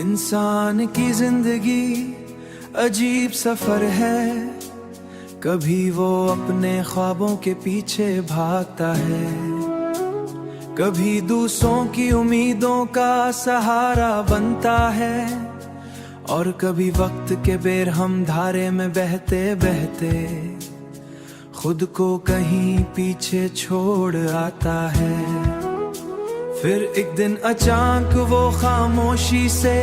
इंसान की जिंदगी अजीब सफर है। कभी वो अपने ख्वाबों के पीछे भागता है, कभी दूसरों की उम्मीदों का सहारा बनता है, और कभी वक्त के बेरहम धारे में बहते बहते खुद को कहीं पीछे छोड़ आता है। फिर एक दिन अचानक वो खामोशी से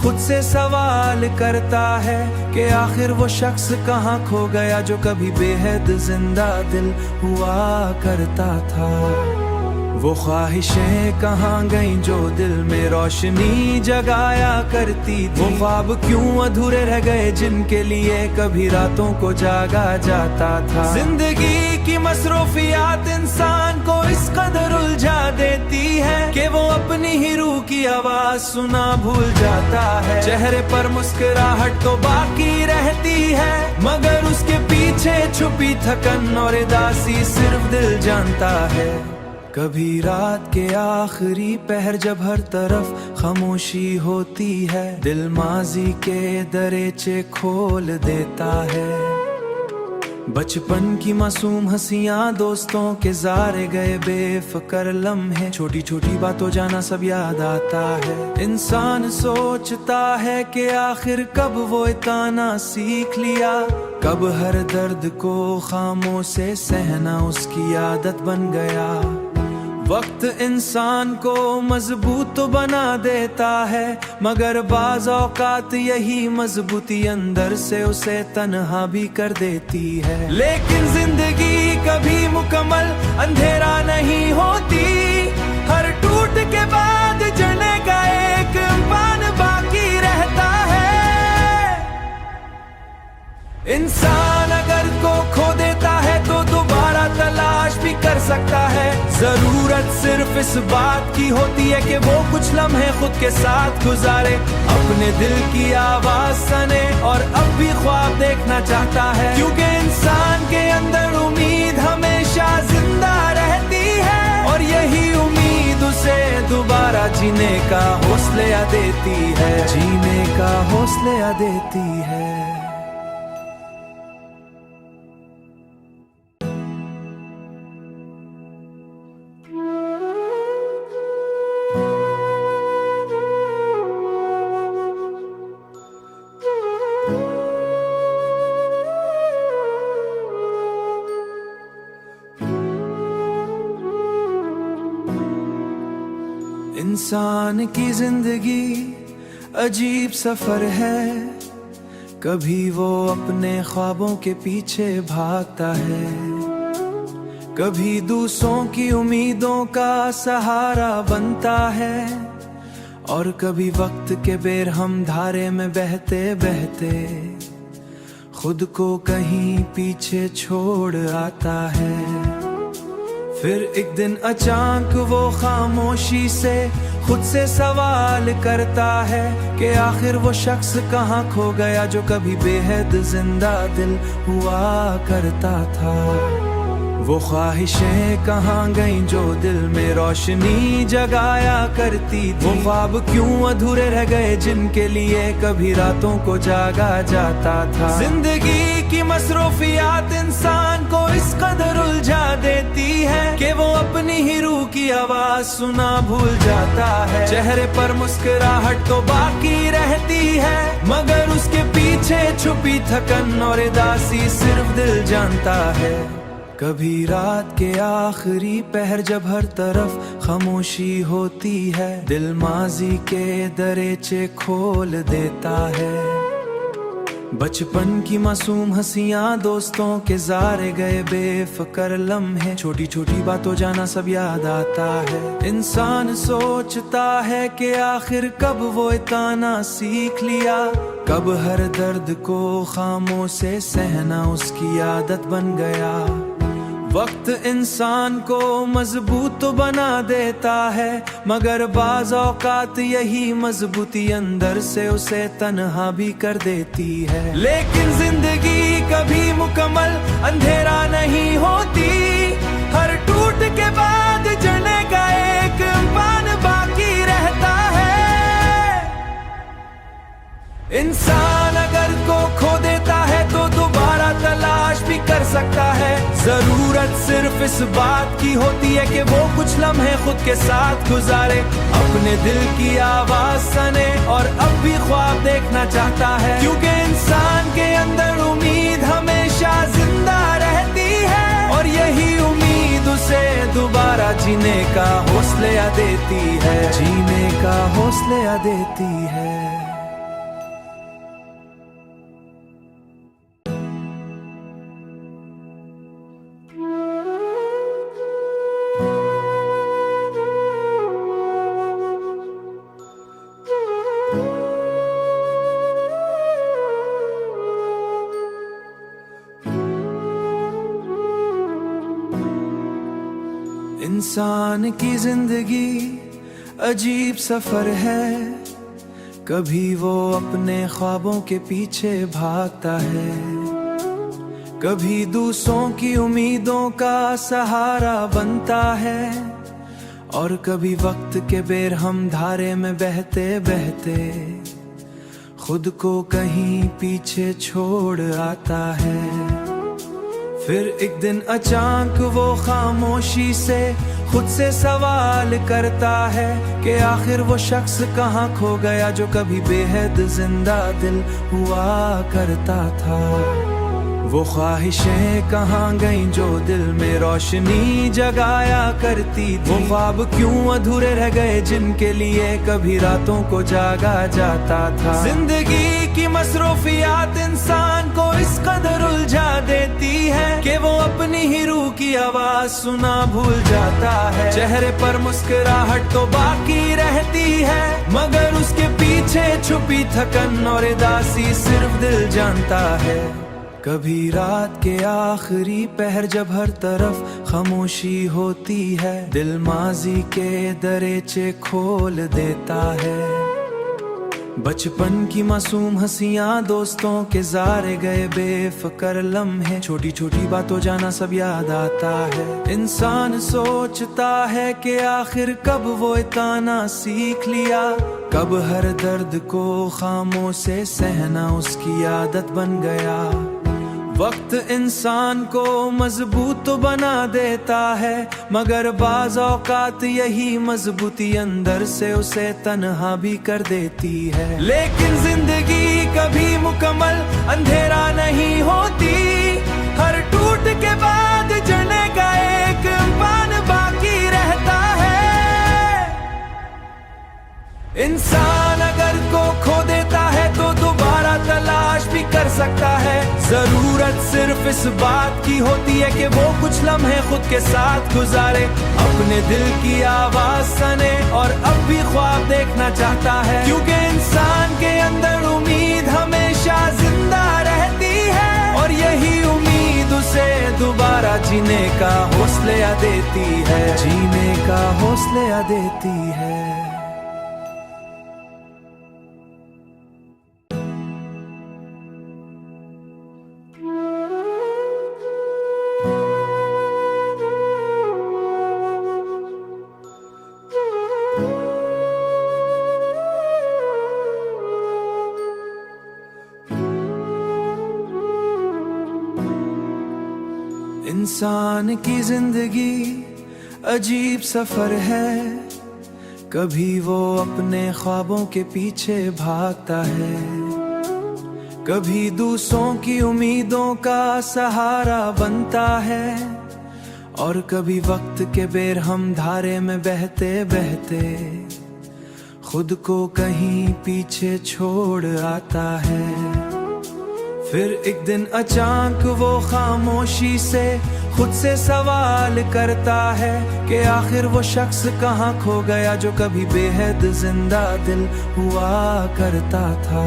खुद से सवाल करता है कि आखिर वो शख्स कहाँ खो गया जो कभी बेहद जिंदा दिल हुआ करता था। वो ख्वाहिशें कहाँ गईं जो दिल में रोशनी जगाया करती थी। वो ख्वाब क्यों अधूरे रह गए जिनके लिए कभी रातों को जागा जाता था। जिंदगी की मसरूफियात इंसान को इस कदर उलझा देती है कि वो अपनी ही रूह की आवाज सुना भूल जाता है। चेहरे पर मुस्कुराहट तो बाकी रहती है, मगर उसके पीछे छुपी थकन और उदासी सिर्फ दिल जानता है। कभी रात के आखिरी पहर जब हर तरफ खामोशी होती है, दिल माजी के दरीचे खोल देता है। बचपन की मासूम हंसियां, दोस्तों के जारे गए बेफिक्र लम्हे, छोटी छोटी बातों जाना सब याद आता है। इंसान सोचता है कि आखिर कब वो इतना सीख लिया, कब हर दर्द को खामों से सहना उसकी आदत बन गया। वक्त इंसान को मजबूत तो बना देता है, मगर बाज़ औकात यही मजबूती अंदर से उसे तन्हा भी कर देती है। लेकिन जिंदगी कभी मुकम्मल अंधेरा नहीं होती, हर टूट के बाद जलने का एक इम्कान बाकी रहता है। इंसान अगर को खो देता है तो दोबारा तलाश भी कर सकता है। जरूरत सिर्फ इस बात की होती है कि वो कुछ लम्हे खुद के साथ गुजारे, अपने दिल की आवाज सुने और अब भी ख्वाब देखना चाहता है। क्योंकि इंसान के अंदर उम्मीद हमेशा जिंदा रहती है, और यही उम्मीद उसे दोबारा जीने का हौसला देती है, जीने का हौसला देती है। इंसान की जिंदगी अजीब सफर है। कभी वो अपने ख्वाबों के पीछे भागता है, कभी दूसरों की उम्मीदों का सहारा बनता है, और कभी वक्त के बेरहम धारे में बहते बहते खुद को कहीं पीछे छोड़ आता है। फिर एक दिन अचानक वो खामोशी से खुद से सवाल करता है कि आखिर वो शख्स कहाँ खो गया जो कभी बेहद जिंदा दिल हुआ करता था। वो ख्वाहिशें कहाँ गईं जो दिल में रोशनी जगाया करती थी। वो ख्वाब क्यों अधूरे रह गए जिनके लिए कभी रातों को जागा जाता था। जिंदगी की मसरूफियात इंसान को इस कदर उलझा देती है कि वो अपनी ही रूह की आवाज सुना भूल जाता है। चेहरे पर मुस्कुराहट तो बाकी रहती है, मगर उसके पीछे छुपी थकन और उदासी सिर्फ दिल जानता है। कभी रात के आखिरी पहर जब हर तरफ खामोशी होती है, दिल माजी के दरीचे खोल देता है। बचपन की मासूम हंसियां, दोस्तों के जारे गए बेफिक्र लम्हे, छोटी छोटी बातों जाना सब याद आता है। इंसान सोचता है कि आखिर कब वो इतना सीख लिया, कब हर दर्द को खामों से सहना उसकी आदत बन गया। वक्त इंसान को मजबूत तो बना देता है, मगर बाज़ औकात यही मजबूती अंदर से उसे तन्हा भी कर देती है। लेकिन जिंदगी कभी मुकम्मल अंधेरा नहीं होती, हर टूट के बाद जलने का एक इम्कान बाकी रहता है। इंसान अगर को खो देता है तो दोबारा तलाश भी कर सकता है। जरूरत सिर्फ इस बात की होती है कि वो कुछ लम्हे खुद के साथ गुजारे, अपने दिल की आवाज सुने और अब भी ख्वाब देखना चाहता है। क्योंकि इंसान के अंदर उम्मीद हमेशा जिंदा रहती है और यही उम्मीद उसे दोबारा जीने का हौसला देती है, जीने का हौसला देती है। इंसान की जिंदगी अजीब सफर है, कभी वो अपने ख्वाबों के पीछे भागता है, कभी दूसरों की उम्मीदों का सहारा बनता है और कभी वक्त के बेरहम धारे में बहते बहते खुद को कहीं पीछे छोड़ आता है। फिर एक दिन अचानक वो खामोशी से खुद से सवाल करता है कि आखिर वो शख्स कहाँ खो गया जो कभी बेहद जिंदा दिल हुआ करता था। वो ख्वाहिशें कहाँ गईं जो दिल में रोशनी जगाया करती थी। वो ख्वाब क्यों अधूरे रह गए जिनके लिए कभी रातों को जागा जाता था। जिंदगी की मसरूफियात इंसान को इस कदर उलझा देती है कि वो अपनी ही रूह की आवाज सुना भूल जाता है। चेहरे पर मुस्कुराहट तो बाकी रहती है मगर उसके पीछे छुपी थकन और उदासी सिर्फ दिल जानता है। कभी रात के आखिरी पहर जब हर तरफ खामोशी होती है, दिल माजी के दरीचे खोल देता है। बचपन की मासूम हंसियां, दोस्तों के जारे गए बेफिक्र लम्हे, छोटी छोटी बातों जाना सब याद आता है। इंसान सोचता है कि आखिर कब वो इतना सीख लिया, कब हर दर्द को खामों से सहना उसकी आदत बन गया। वक्त इंसान को मजबूत तो बना देता है मगर बाज़ औकात यही मजबूती अंदर से उसे तन्हा भी कर देती है। लेकिन जिंदगी कभी मुकम्मल अंधेरा नहीं होती, हर टूट के बाद जलने का एक पान बाकी रहता है। इंसान अगर को खो देता है तो दोबारा तलाश भी कर सकता है। जरूरत सिर्फ इस बात की होती है कि वो कुछ लम्हे खुद के साथ गुजारे, अपने दिल की आवाज सुने और अब भी ख्वाब देखना चाहता है। क्योंकि इंसान के अंदर उम्मीद हमेशा जिंदा रहती है और यही उम्मीद उसे दोबारा जीने का हौसला देती है, जीने का हौसला देती है। इंसान की जिंदगी अजीब सफर है, कभी वो अपने ख्वाबों के पीछे भागता है, कभी दूसरों की उम्मीदों का सहारा बनता है और कभी वक्त के बेरहम धारे में बहते बहते खुद को कहीं पीछे छोड़ आता है। फिर एक दिन अचानक वो खामोशी से खुद से सवाल करता है कि आखिर वो शख्स कहाँ खो गया जो कभी बेहद जिंदा दिल हुआ करता था।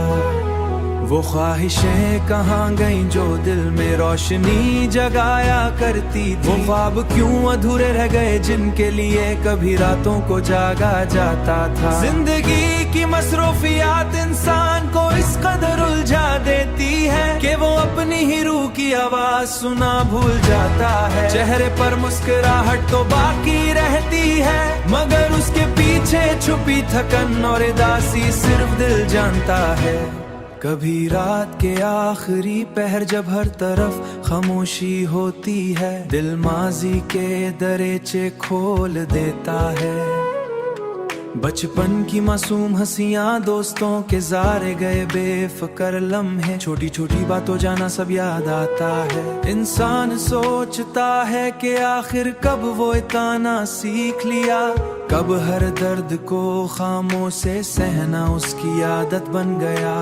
वो ख्वाहिशें कहाँ गईं जो दिल में रोशनी जगाया करती थी। वो ख्वाब क्यों अधूरे रह गए जिनके लिए कभी रातों को जागा जाता था। जिंदगी की मसरूफियात इंसान को इस कदर उलझा देती है कि वो अपनी ही रूह की आवाज सुना भूल जाता है। चेहरे पर मुस्कुराहट तो बाकी रहती है मगर उसके पीछे छुपी थकन और उदासी सिर्फ दिल जानता है। कभी रात के आखिरी पहर जब हर तरफ खामोशी होती है, दिल माजी के दरीचे खोल देता है। बचपन की मासूम हंसियां, दोस्तों के जारे गए बेफिक्र लम्हे, छोटी छोटी बातों जाना सब याद आता है। इंसान सोचता है कि आखिर कब वो इतना सीख लिया, कब हर दर्द को खामोश से सहना उसकी आदत बन गया।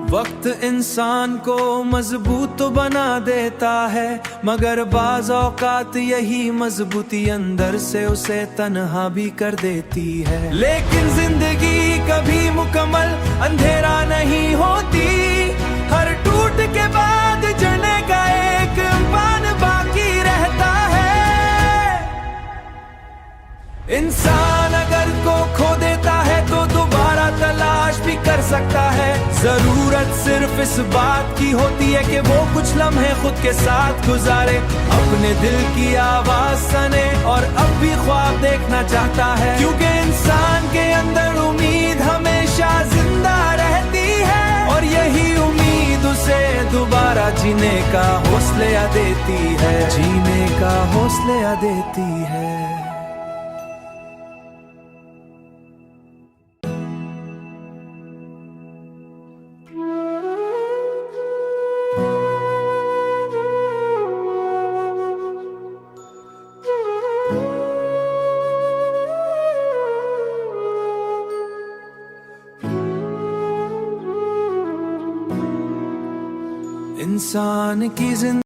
वक्त इंसान को मजबूत तो बना देता है, मगर बाज़ औकात यही मजबूती अंदर से उसे तन्हा भी कर देती है। लेकिन जिंदगी कभी मुकम्मल अंधेरा नहीं होती, हर टूट के बाद जलने का एक पान बाकी रहता है। इंसान अगर को खो देता है तो दोबारा तलाश भी कर सकता है। जरूरत सिर्फ इस बात की होती है कि वो कुछ लम्हे खुद के साथ गुजारे, अपने दिल की आवाज सुने और अब भी ख्वाब देखना चाहता है। क्योंकि इंसान के अंदर उम्मीद हमेशा जिंदा रहती है, और यही उम्मीद उसे दोबारा जीने का हौसला देती है, जीने का हौसला देती है। इंसान की जिंदगी